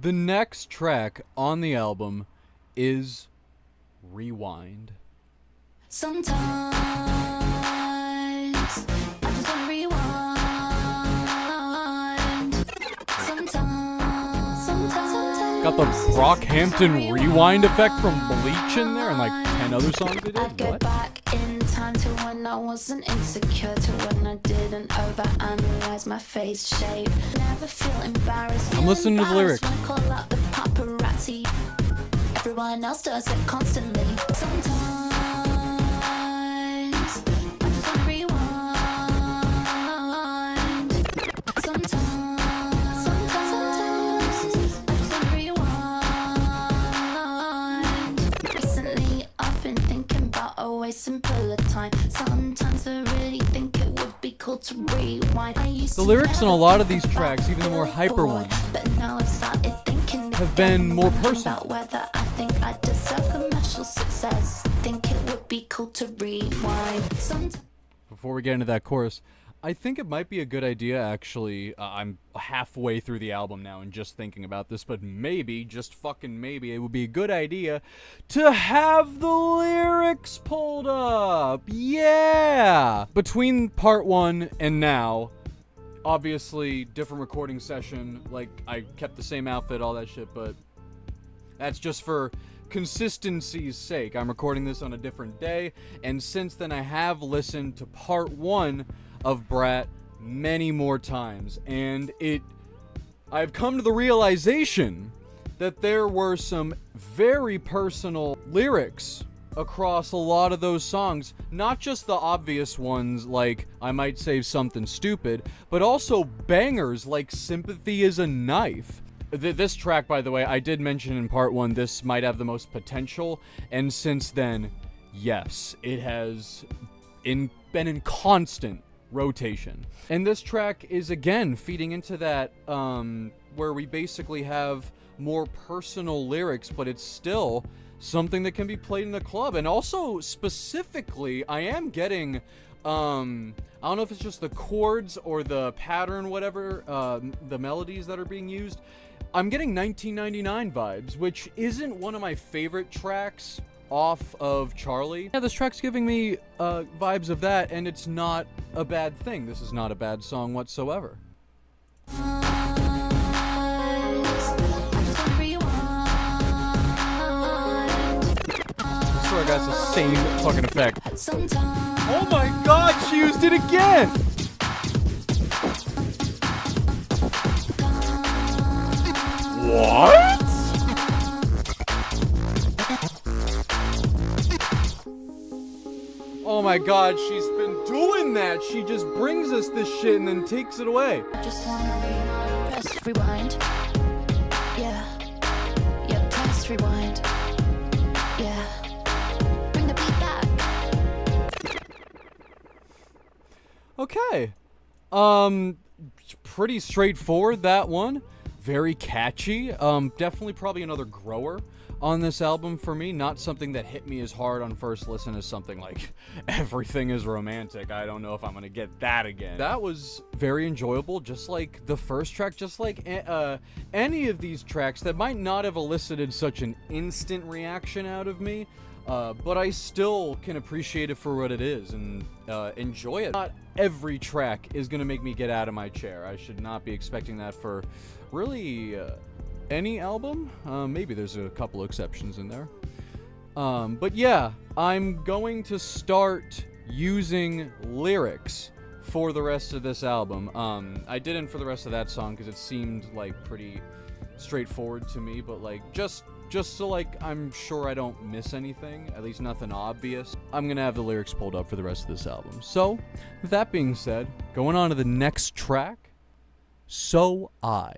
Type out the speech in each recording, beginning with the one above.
The next track on the album is Rewind. Sometimes I just wanna rewind. Sometimes. Got the Brockhampton rewind effect from Bleach in there and like 10 other songs they did. I'd go What? back in time to when I wasn't insecure, to when I didn't overanalyze my face shape. Never feel embarrassed. I'm listening to the lyrics. When I call out the paparazzi. Everyone else does it constantly. Sometimes I just wanna rewind. Sometimes I just wanna rewind. Recently, I've been thinking about a way simpler time. Sometimes I really think it would be cool to rewind. The lyrics on a lot of these tracks, even the more hyper ones, but now I've started thinking have been more personal. about whether I think I deserve commercial success. Think it would be cool to rewind. Before we get into that chorus, I think it might be a good idea, actually. I'm halfway through the album now and just thinking about this, but maybe, just fucking maybe, it would be a good idea to have the lyrics pulled up. Yeah! Between part 1 and now, obviously, different recording session. Like, I kept the same outfit, all that shit, but that's just for consistency's sake. I'm recording this on a different day, and since then I have listened to part 1 of Brat many more times, and I've come to the realization that there were some very personal lyrics across a lot of those songs, not just the obvious ones like I Might Say Something Stupid, but also bangers like Sympathy Is a Knife. This track, by the way, I did mention in part 1, this might have the most potential, and since then, yes, it has been in constant rotation. And this track is, again, feeding into that, where we basically have more personal lyrics, but it's still something that can be played in the club. And also, specifically, I am getting, I don't know if it's just the chords or the pattern, whatever, the melodies that are being used. I'm getting 1999 vibes, which isn't one of my favorite tracks off of Charli. Yeah, this track's giving me vibes of that, and it's not a bad thing. This is not a bad song whatsoever. I got the same fucking effect. Oh my god, she used it again! What? Oh my god, she's been doing that! She just brings us this shit and then takes it away. I just wanna press rewind. Yeah, press rewind. Yeah. Okay. Pretty straightforward, that one. Very catchy. Definitely probably another grower on this album for me. Not something that hit me as hard on first listen as something like Everything Is Romantic. I don't know if I'm gonna get that again. That was very enjoyable, just like the first track, just like any of these tracks that might not have elicited such an instant reaction out of me. But I still can appreciate it for what it is and enjoy it. Not every track is going to make me get out of my chair. I should not be expecting that for really any album. Maybe there's a couple exceptions in there. But yeah, I'm going to start using lyrics for the rest of this album. I didn't for the rest of that song because it seemed like pretty straightforward to me, but like just so like I'm sure I don't miss anything, at least nothing obvious, I'm gonna have the lyrics pulled up for the rest of this album. So, with that being said, going on to the next track, So I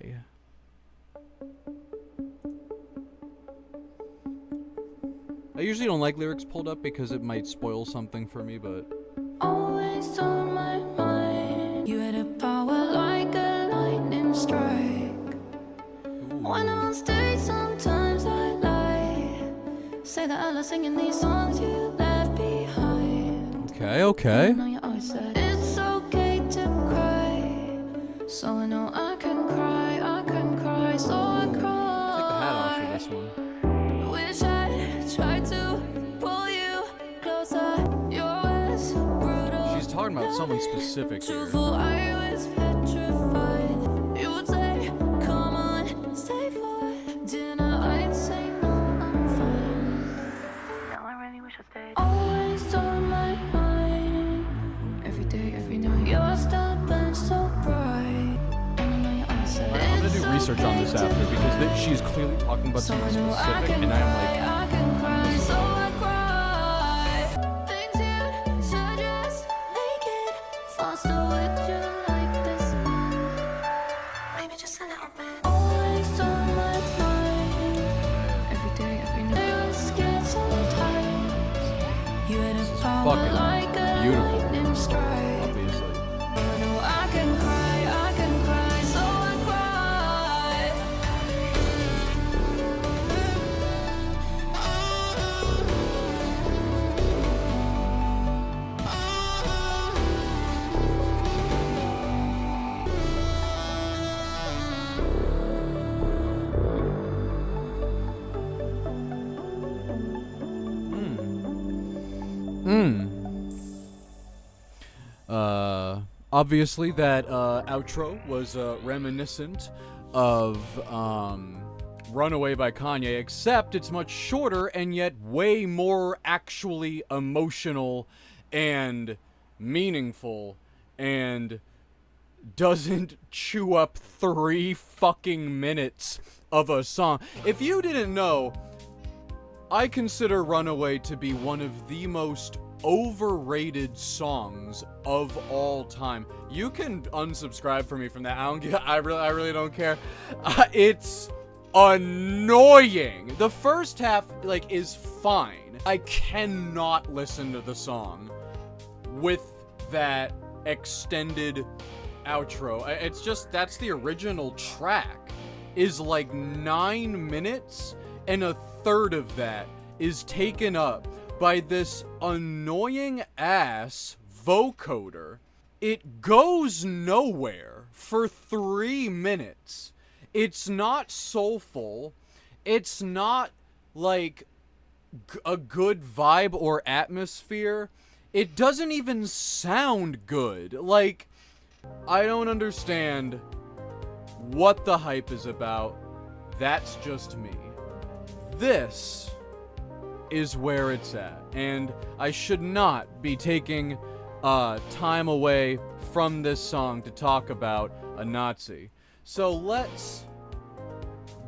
usually don't like lyrics pulled up because it might spoil something for me, but Always on my mind. You had a power like a lightning strike. When I'm on stage, sometimes I lie. Say that I love singing these songs you left behind. Okay. I know you always said it's okay to cry. So I know I can cry, so I cry. someone specific here. Truthful, I was petrified. You would say, come on, stay for dinner. I'd say, no, I'm fine. No, I really wish I stayed. Always on my mind. Every day, every night. Your star burns so bright. And I know you always say, I'm gonna do research on this after because she's clearly talking about something specific, and I'm like, I can cry, so I cry. Things you'd suggest, make it faster. Would you like this one? Maybe just a little bit. Always on my mind. Every day, every night. I was scared sometimes. You had a power fucking like a beautiful. lightning strike. obviously. I know I can cry, so I cry. Obviously that outro was reminiscent of Runaway by Kanye, except it's much shorter and yet way more actually emotional and meaningful and doesn't chew up 3 fucking minutes of a song. If you didn't know, I consider Runaway to be one of the most overrated songs of all time. You can unsubscribe for me from that. I really don't care. It's annoying. The first half is fine. I cannot listen to the song with that extended outro. It's just that's the original track is 9 minutes, and a third of that is taken up by this annoying ass vocoder. It goes nowhere for 3 minutes. It's not soulful. It's not a good vibe or atmosphere. It doesn't even sound good. I don't understand what the hype is about. That's just me. This is where it's at, and I should not be taking time away from this song to talk about a Nazi. So let's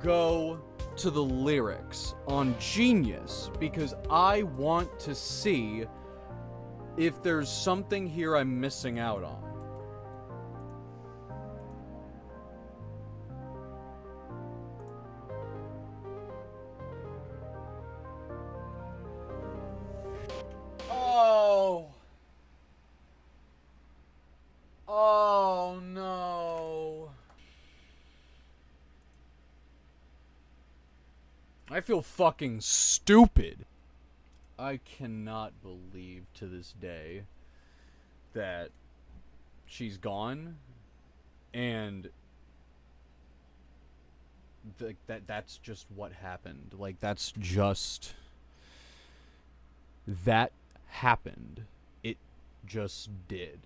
go to the lyrics on Genius, because I want to see if there's something here I'm missing out on. Oh no. I feel fucking stupid. I cannot believe to this day that she's gone and that's just what happened. That happened. It just did.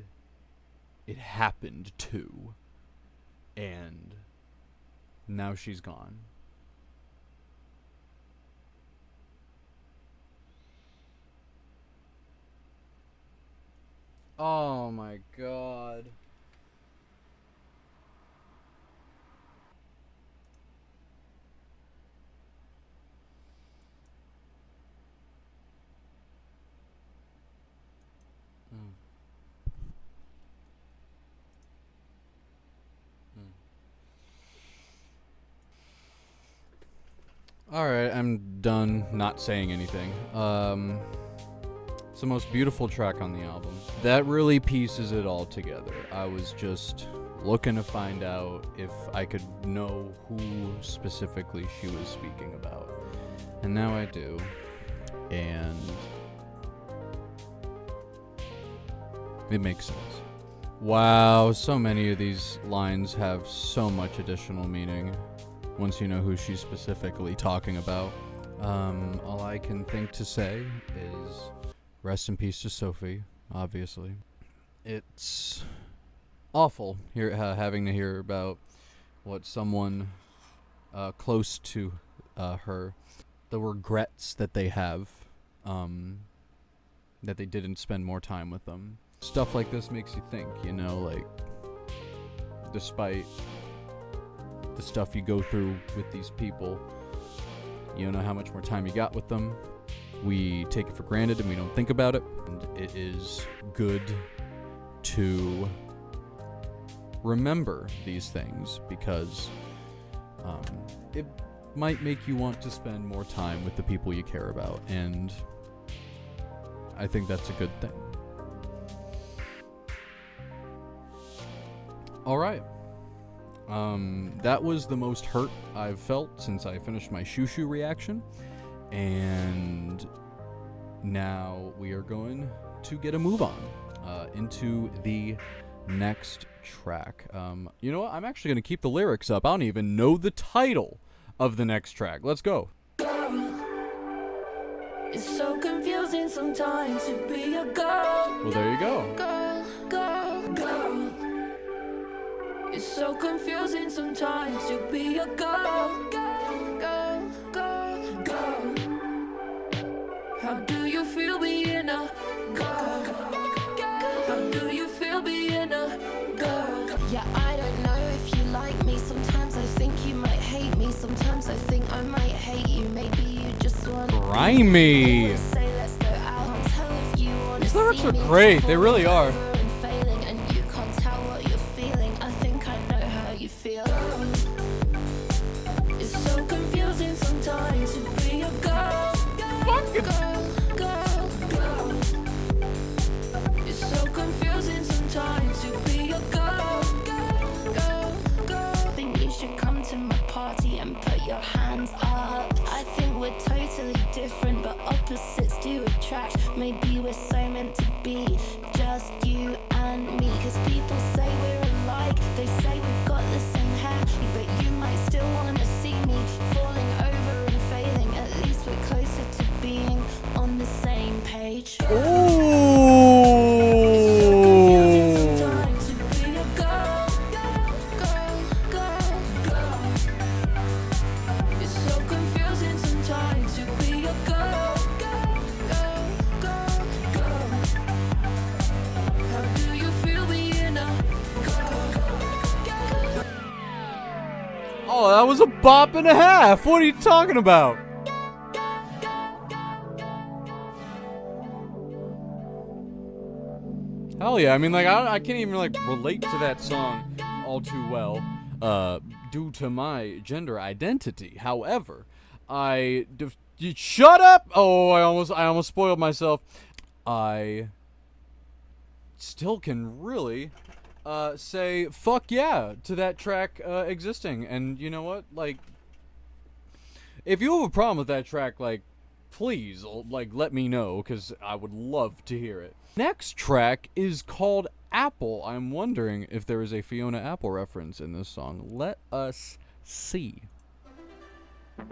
It happened too. And now she's gone. Oh my god. Alright, I'm done not saying anything. It's the most beautiful track on the album. That really pieces it all together. I was just looking to find out if I could know who specifically she was speaking about. And now I do. And it makes sense. Wow, so many of these lines have so much additional meaning once you know who she's specifically talking about. All I can think to say is rest in peace to Sophie, obviously. it's awful having to hear about what someone close to her, the regrets that they have, that they didn't spend more time with them. Stuff like this makes you think, you know, like, despite the stuff you go through with these people, you don't know how much more time you got with them. We take it for granted and we don't think about it. And it is good to remember these things because it might make you want to spend more time with the people you care about, and I think that's a good thing. All right. That was the most hurt I've felt since I finished my shoo-shoo reaction, and now we are going to get a move on into the next track. You know what? I'm actually going to keep the lyrics up. I don't even know the title of the next track. Let's go. It's so confusing sometimes to be a girl. Well, there you go. Girl, girl, girl. It's so confusing sometimes to be a girl. Girl, girl, girl, girl. How do you feel being a girl? How do you feel being a girl? Yeah, I don't know if you like me. Sometimes I think you might hate me. Sometimes I think I might hate you. Maybe you just want Grimy. say let's go out. Tell if you want. These lyrics are great. They really are. And failing, and you can't tell what you're feeling. I think I know how you feel. It's so confusing sometimes to be a girl. Fucking Girl, girl. It's so confusing sometimes to be a girl. Girl. Think you should come to my party and put your hands up. I think we're totally different, but opposites do attract. Maybe we're so meant to be, just you and me. Cause people say we're alike, they say we've got the same hair, but you might still wanna see me falling over and failing. At least we're closer to being on the same page. Ooh. Sometimes to be a girl. It's so confusing sometimes to be a girl. How do you feel being a girl? Oh, that was a bop and a half. What are you talking about? Hell yeah. I mean, like, I can't even, like, relate to that song all too well, due to my gender identity. However, you shut up! Oh, I almost spoiled myself. I still can really say fuck yeah to that track existing. And you know what? Like, if you have a problem with that track, like, please, like, let me know, because I would love to hear it. Next track is called Apple. I'm wondering if there is a Fiona Apple reference in this song. Let us see. I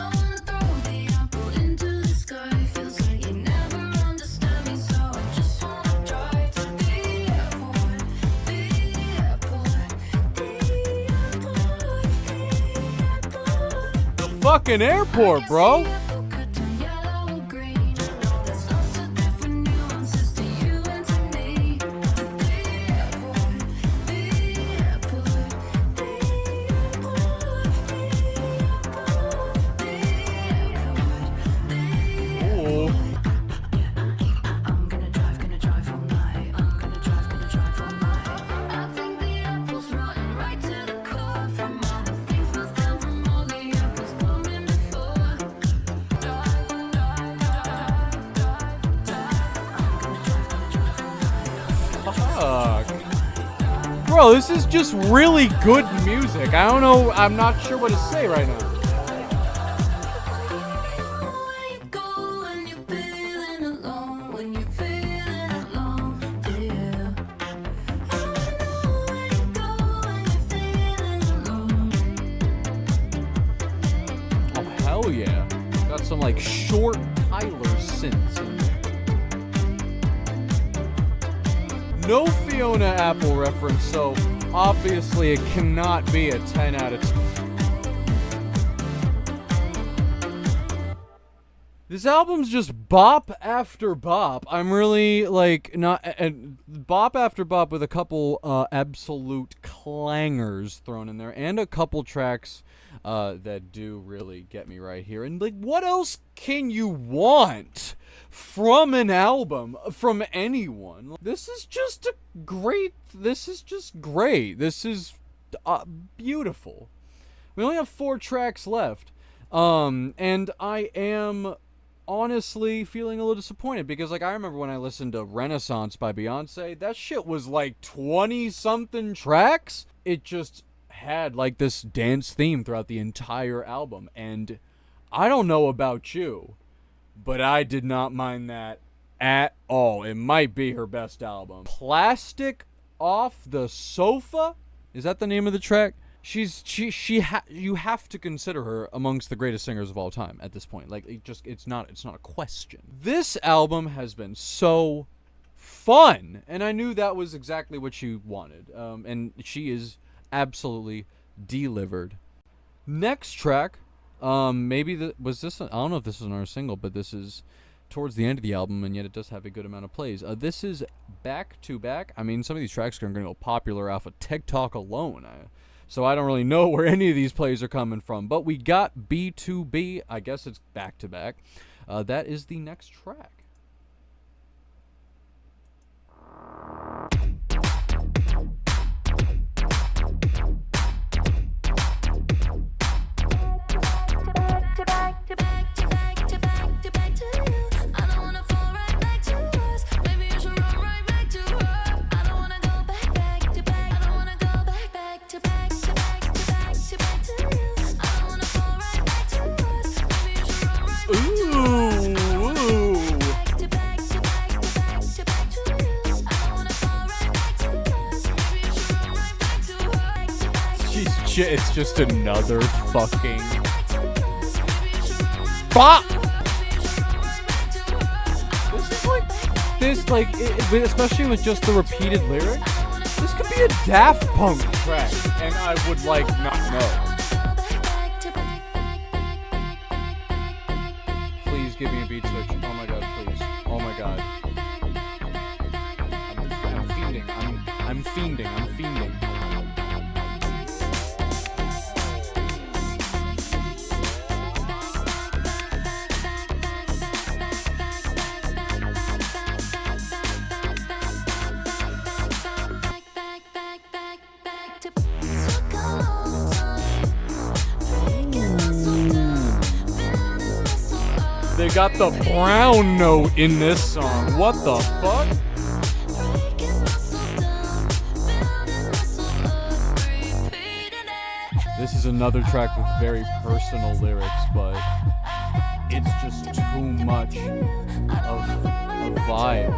wanna throw the apple into the sky. Feels like you never understand me, so I just wanna drive to the airport, the airport, the airport, the airport. The fucking airport, bro. The apple could turn yellow or green. There's lots of different nuances to you and to me. The airport, the airport, the airport, the airport. Ooh. I'm gonna drive all night. I'm gonna drive all night. I think the apple's rotten right to the core. From all the things we've done, from all the apples coming before. Drive, drive, drive, drive, drive. I'm gonna drive all night. Fuck. Bro, this is just really good music. I don't know. I'm not sure what to say right now. Where you go when you're feeling alone, when you're feeling alone, yeah. I wanna know where you go when you're feeling alone. Oh, hell some like short Tyler synths in there. No Fiona Apple reference, so obviously it cannot be a 10 out of 10. This album's just bop after bop. I'm really like not bop after bop with a couple absolute clangers thrown in there and a couple tracks that do really get me right here. And like, what else can you want from an album from anyone? This is just great. This is just great. This is beautiful. We only have 4 tracks left, and I am honestly feeling a little disappointed because like I remember when I listened to Renaissance by Beyonce, that shit was like 20 something tracks. It just had like this dance theme throughout the entire album, and I don't know about you, but I did not mind that at all. It might be her best album. Plastic Off the Sofa, is that the name of the track? You have to consider her amongst the greatest singers of all time at this point. Like, it's not a question. This album has been so fun, and I knew that was exactly what she wanted. And she is absolutely delivered. Next track, I don't know if this is another single, but this is towards the end of the album, and yet it does have a good amount of plays. This is Back to Back. I mean, some of these tracks are going to go popular off of TikTok alone. So I don't really know where any of these plays are coming from. But we got B2B. I guess it's Back to Back. That is the next track. It's just another fucking bop. Especially with just the repeated lyrics, this could be a Daft Punk track, and I would like not know. Please give me a beat switch. Oh my god, please. Oh my god. I'm fiending. I'm fiending. They got the brown note in this song. What the fuck? This is another track with very personal lyrics, but it's just too much of a vibe.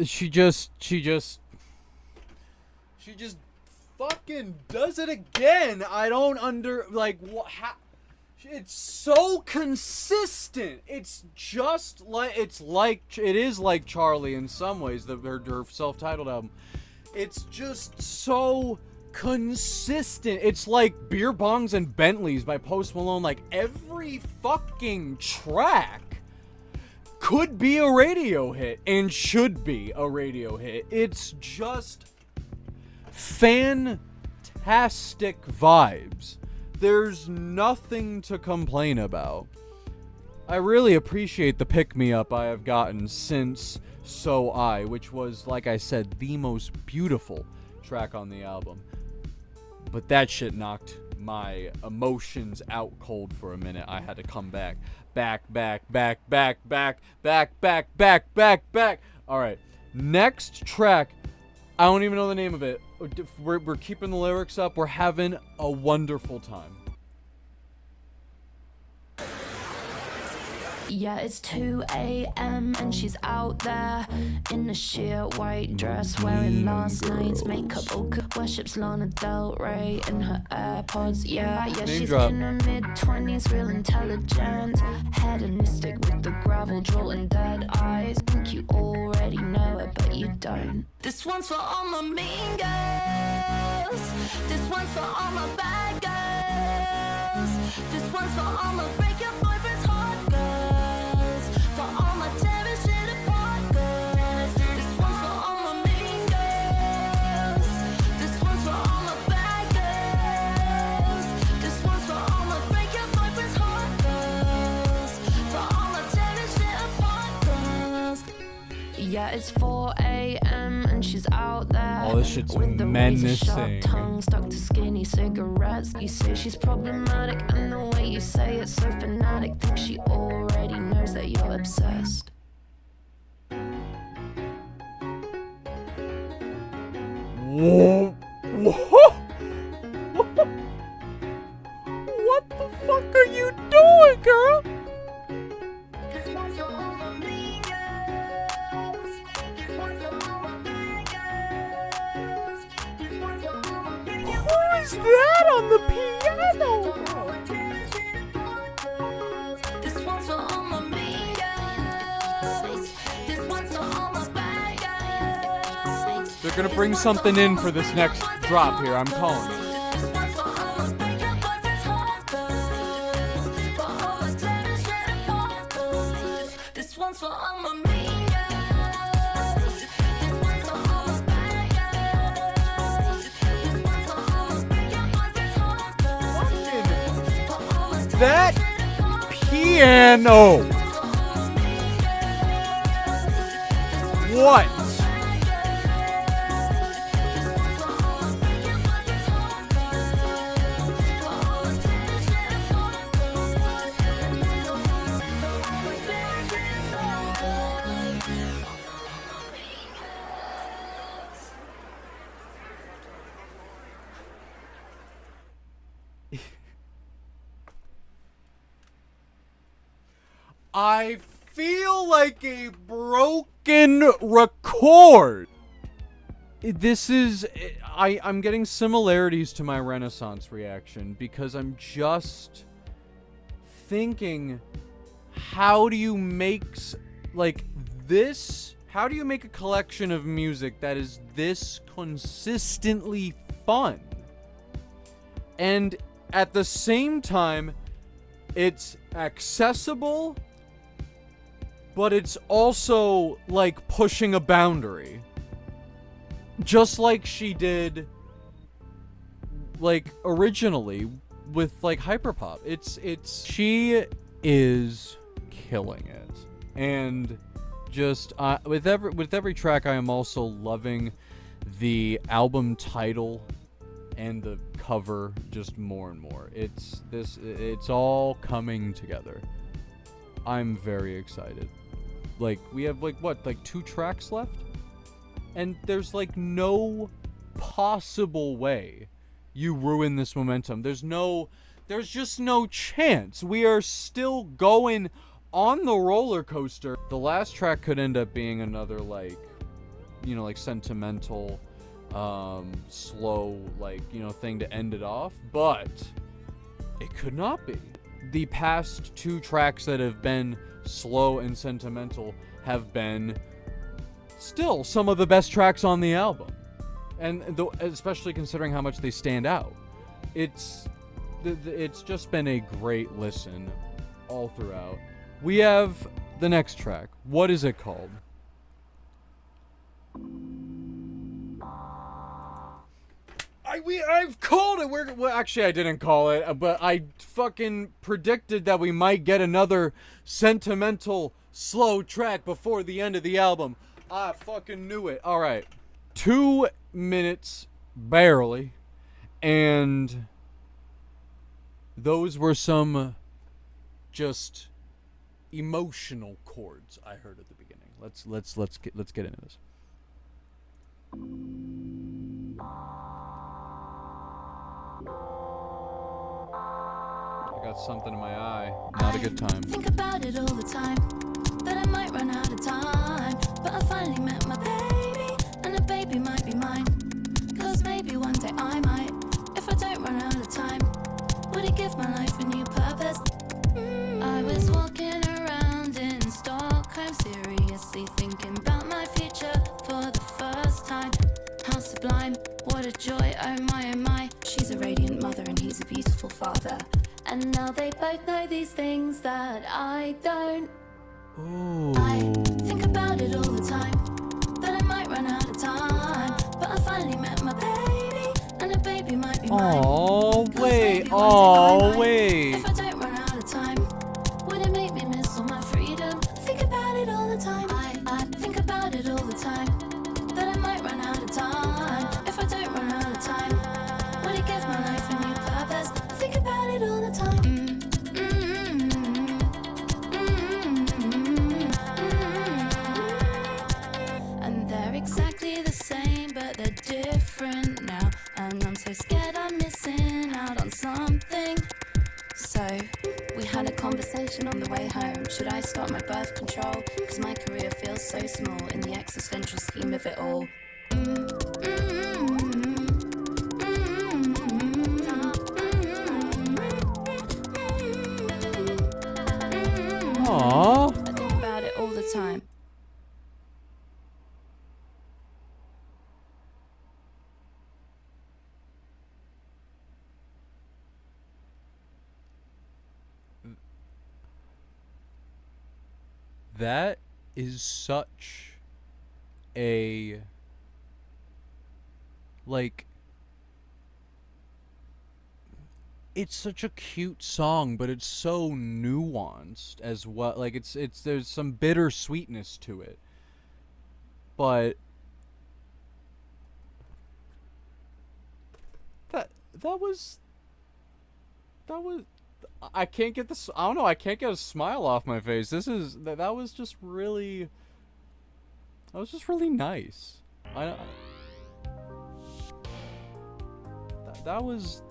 She just fucking does it again. I don't it's so consistent. It's just like it is like Charli in some ways, her self-titled album. It's just so consistent. It's like Beer Bongs and Bentleys by Post Malone. Like every fucking track could be a radio hit and should be a radio hit. It's just fantastic vibes. There's nothing to complain about. I really appreciate the pick-me-up I have gotten since So I, which was, like I said, the most beautiful track on the album. But that shit knocked my emotions out cold for a minute. I had to come back. Back. Alright, next track. I don't even know the name of it. we're keeping the lyrics up. We're having a wonderful time. Yeah, it's 2 a.m. and she's out there in a sheer white dress, wearing last night's makeup. Worships Lana Del Rey in her AirPods. Yeah, Name she's drop. in her mid-20s, real intelligent, hedonistic with the gravel jaw and dead eyes. Think you already know it, but you don't. This one's for all my mean girls. This one's for all my bad girls. This one's for all my break your boyfriend's heart girls. For all my tearing shit apart girls. This one's for all my mean girls. This one's for all my bad girls. This one's for all my break your boyfriend's heart girls. For all my tearing shit apart girls. Yeah, it's 4 a.m. and she's out there. Oh, this shit's with the razor-sharp menacing. tongue stuck to skinny cigarettes. You say she's problematic, and the way you say it's so fanatic. Think she already knows that you're obsessed. Whoa. Whoa. What the fuck are you doing, girl? Who is that on the piano? This one's for all my mean girls. This one's for all my bad girls. They're gonna bring something in for this next drop here, I'm calling it. This one's for all my break your boyfriend's heart girls. For all my tearing shit apart girls. This one's for all my mean girls. This one's for all my bad girls. This one's for all my break your boyfriend's heart girls. For all my That tearing shit apart piano. What? I feel like a broken record. This is I'm getting similarities to my Renaissance reaction because I'm just thinking, how do you make like this? How do you make a collection of music that is this consistently fun? And at the same time, it's accessible, but it's also like pushing a boundary. Just like she did like originally with like hyperpop. She is killing it. And just with every track I am also loving the album title and the cover just more and more. It's all coming together. I'm very excited. Like we have like 2 tracks left? And there's like no possible way you ruin this momentum. There's just no chance. We are still going on the roller coaster. The last track could end up being another like sentimental slow thing to end it off, but it could not be. The past 2 tracks that have been slow and sentimental have been still some of the best tracks on the album, and especially considering how much they stand out. It's just been a great listen all throughout. We have the next track. What is it called? I've called it. Well, actually, I didn't call it, but I fucking predicted that we might get another sentimental slow track before the end of the album. I fucking knew it. All right, 2 minutes barely, and those were some just emotional chords I heard at the beginning. Let's get into this. I got something in my eye. Not a good time. Think about it all the time, that I might run out of time. But I finally met my baby, and the baby might be mine. Cause maybe one day I might, if I don't run out of time. Would it give my life a new purpose? I was walking around in Stockholm, seriously thinking about my future for the first time. How sublime, what a joy, oh my. She's a radiant mother and he's a beautiful father. And now they both know these things that I don't. Ooh. I think about it all the time, that I might run out of time. But I finally met my baby, and the baby might be mine. Oh, 'Cause wait. maybe one day I might, Wait. if I don't run out of time, would it make me miss all my freedom? Think about it all the time. I think about it all the time, that I might run out of time. If I don't run out of time, would it give my life a new purpose? Think about it all the time. And they're exactly the same, but they're different now. And I'm so scared I'm missing out on something. So, we had a conversation on the way home. Should I start my birth control? Cause my career feels so small in the existential scheme of it all. Aww. I think about it all the time. That is such a, like, it's such a cute song, but it's so nuanced as well. Like, it's there's some bittersweetness to it. But that was I can't get this. I don't know. I can't get a smile off my face. That was just really. That was just really nice. That was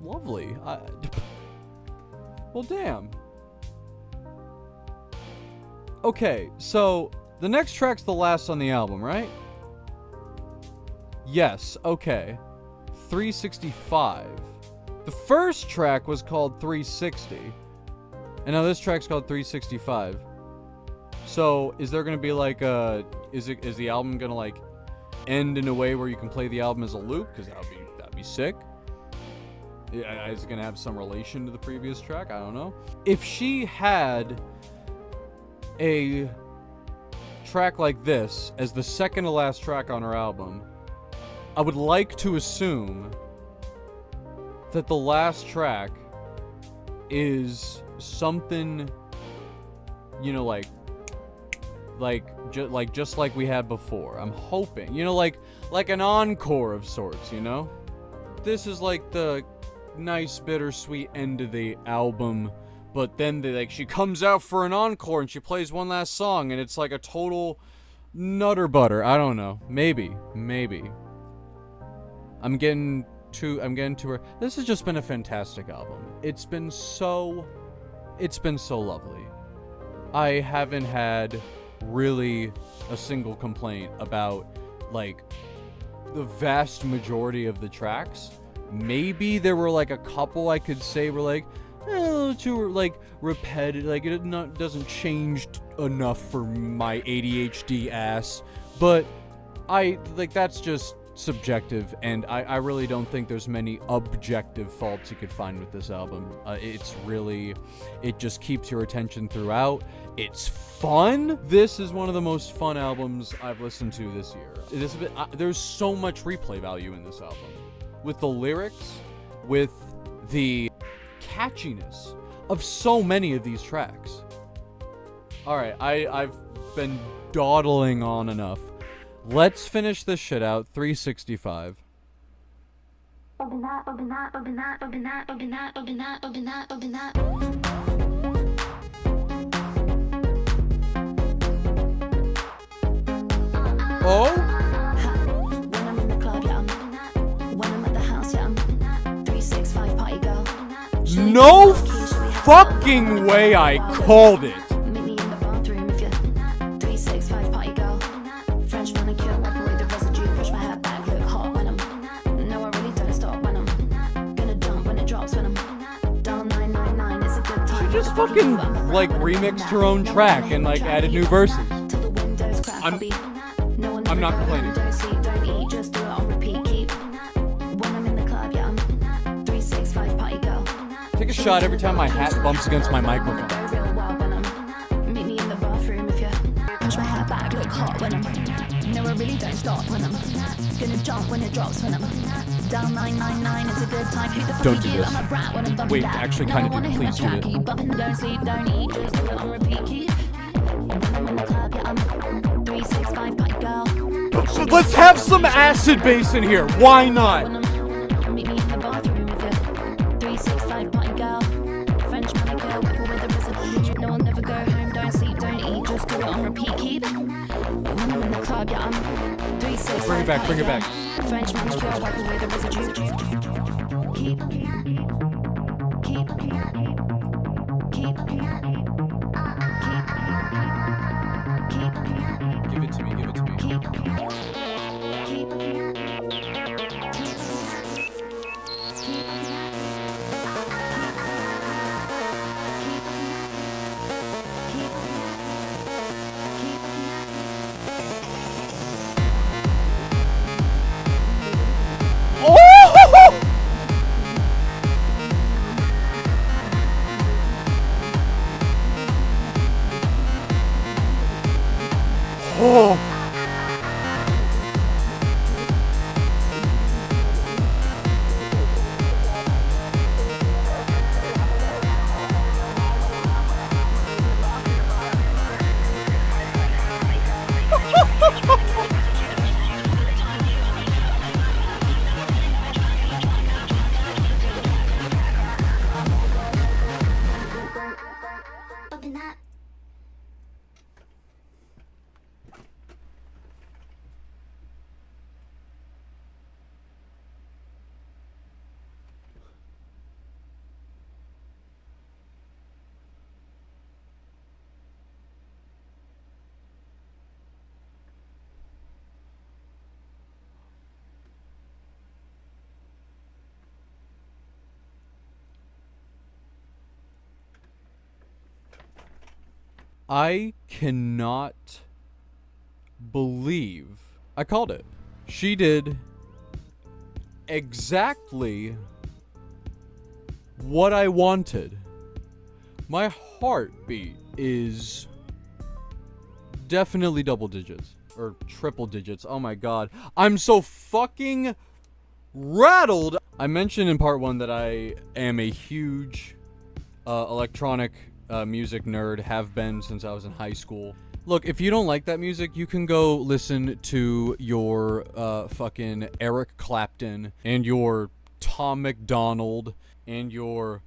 lovely. Well, damn. Okay, so the next track's the last on the album, right? Yes. Okay. 365. The first track was called 360, and now this track's called 365. So, is there gonna be like is the album gonna like end in a way where you can play the album as a loop? Because that'd be sick. Is it gonna have some relation to the previous track? I don't know. If she had a track like this as the second to last track on her album, I would like to assume that the last track is something, you know, just like we had before. I'm hoping, you know, like an encore of sorts, you know? This is like the nice bittersweet end of the album, but then she comes out for an encore and she plays one last song and it's like a total nutter butter. I don't know. Maybe. I'm getting to her. This has just been a fantastic album. It's been so lovely. I haven't had really a single complaint about like the vast majority of the tracks. Maybe there were like a couple I could say were like a little too like repetitive, like it doesn't change enough for my ADHD ass, but that's just subjective, and I really don't think there's many objective faults you could find with this album. It just keeps your attention throughout. It's fun. This is one of the most fun albums I've listened to this year. There's so much replay value in this album, with the lyrics, with the catchiness of so many of these tracks. Alright, I've been dawdling on enough. Let's finish this shit out. 365. Oh? When I'm in the club, yeah, I'm living that. no fucking way I called it. Meet me in the bathroom if you're 365 party girl. French manicure, wipe away the residue, push my hair back, look hot when I'm. No, I really don't stop when I'm gonna jump when it drops when I'm down 999. It's a good time. She just fucking like remixed her own track and like added new verses. Till the windows crack. I'm not complaining. Don't sleep, don't eat, just do it on repeat. Keep when I'm in the club, yeah, I'm 365 party girl. Take a shot every time my hat bumps against my microphone. Meet me in the bathroom if you push my hair back, look hot when I'm. No, I really don't stop when I'm gonna jump when it drops when I'm down 999. It's a good time. Who the fuck Don't are do you? this. I'm a brat when I'm bumping Wait, that. actually No, kinda I do. wanna hear Please my do track. it. Keep bumping, don't sleep, don't eat, just do it on repeat. Keep when I'm in the club, yeah, I'm 365 party girl. Let's have some acid bass in here. Why not? Meet me in the bathroom if you're 365 party girl. French manicure, wipe away the residue. No, I'll never go home, don't sleep, don't eat, just do it on repeat. Keep when I'm in the club, yeah, I'm 365 Bring it back, bring it party back. girl. French manicure, wipe away the residue. Keep keep Give it to me, give it to me. keep Oh! Oh! Open that. I cannot believe I called it. She did exactly what I wanted. My heartbeat is definitely double digits or triple digits. Oh my god. I'm so fucking rattled. I mentioned in part 1 that I am a huge electronic music nerd, have been since I was in high school. Look, if you don't like that music, you can go listen to your fucking Eric Clapton and your Tom McDonald and your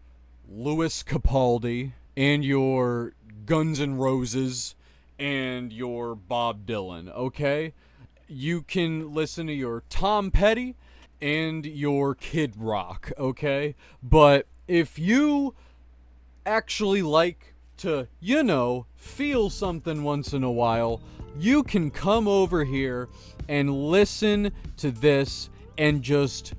Louis Capaldi and your Guns N' Roses and your Bob Dylan, okay? You can listen to your Tom Petty and your Kid Rock, okay? But if you actually like to, you know, feel something once in a while, you can come over here and listen to this and just,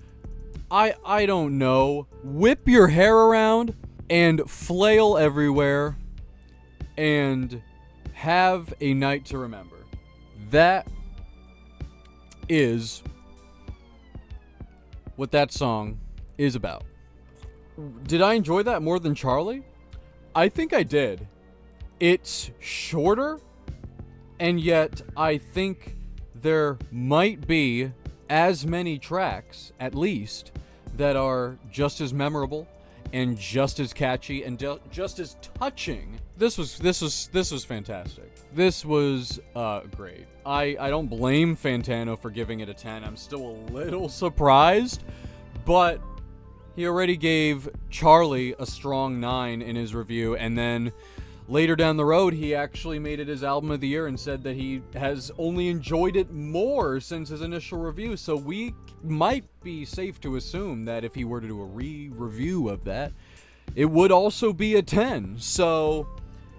I don't know, whip your hair around and flail everywhere and have a night to remember. That is what that song is about. Did I enjoy that more than Charlie? I think I did. It's shorter, and yet I think there might be as many tracks, at least, that are just as memorable and just as catchy and just as touching. This was fantastic. This was great. I don't blame Fantano for giving it a 10. I'm still a little surprised, but he already gave Charlie a strong 9 in his review, and then later down the road, he actually made it his album of the year and said that he has only enjoyed it more since his initial review. So we might be safe to assume that if he were to do a re-review of that, it would also be a 10. So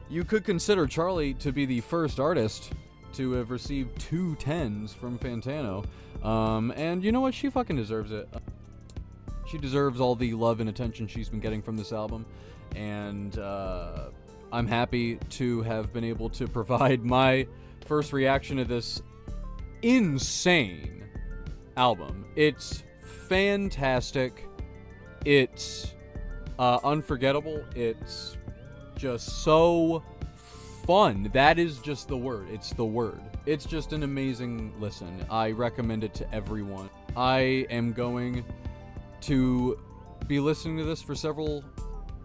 you could consider Charli to be the first artist to have received 2 10s from Fantano. And you know what? She fucking deserves it. She deserves all the love and attention she's been getting from this album. And I'm happy to have been able to provide my first reaction to this insane album. It's fantastic. It's unforgettable. It's just so fun. That is just the word. It's the word. It's just an amazing listen. I recommend it to everyone. I am going to be listening to this for several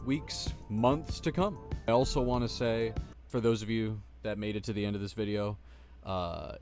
weeks, months to come. I also want to say, for those of you that made it to the end of this video,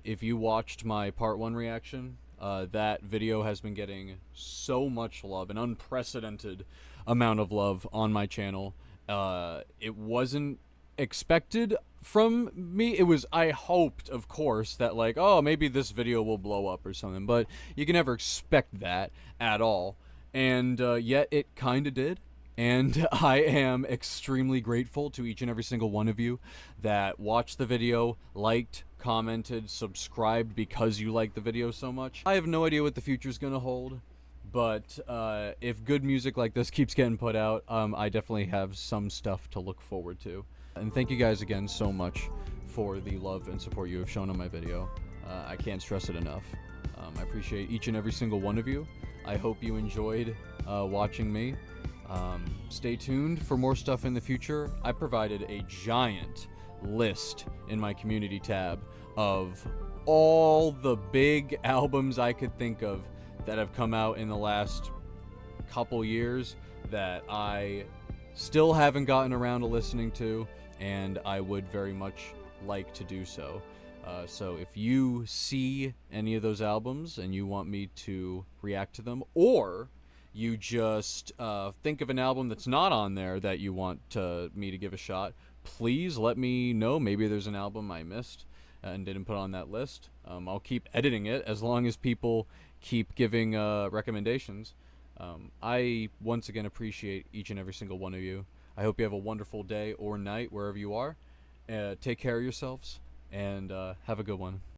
if you watched my part 1 reaction, that video has been getting so much love, an unprecedented amount of love on my channel. It wasn't expected from me. I hoped, of course, that like, oh, maybe this video will blow up or something, but you can never expect that at all. And yet it kind of did. And I am extremely grateful to each and every single one of you that watched the video, liked, commented, subscribed because you liked the video so much. I have no idea what the future's gonna hold, but if good music like this keeps getting put out, I definitely have some stuff to look forward to. And thank you guys again so much for the love and support you have shown on my video. I can't stress it enough. I appreciate each and every single one of you. I hope you enjoyed watching me. Stay tuned for more stuff in the future. I provided a giant list in my community tab of all the big albums I could think of that have come out in the last couple years that I still haven't gotten around to listening to, and I would very much like to do so. So if you see any of those albums and you want me to react to them, or you just think of an album that's not on there that you want me to give a shot, please let me know. Maybe there's an album I missed and didn't put on that list. I'll keep editing it as long as people keep giving recommendations. I once again appreciate each and every single one of you. I hope you have a wonderful day or night wherever you are. Take care of yourselves, and have a good one.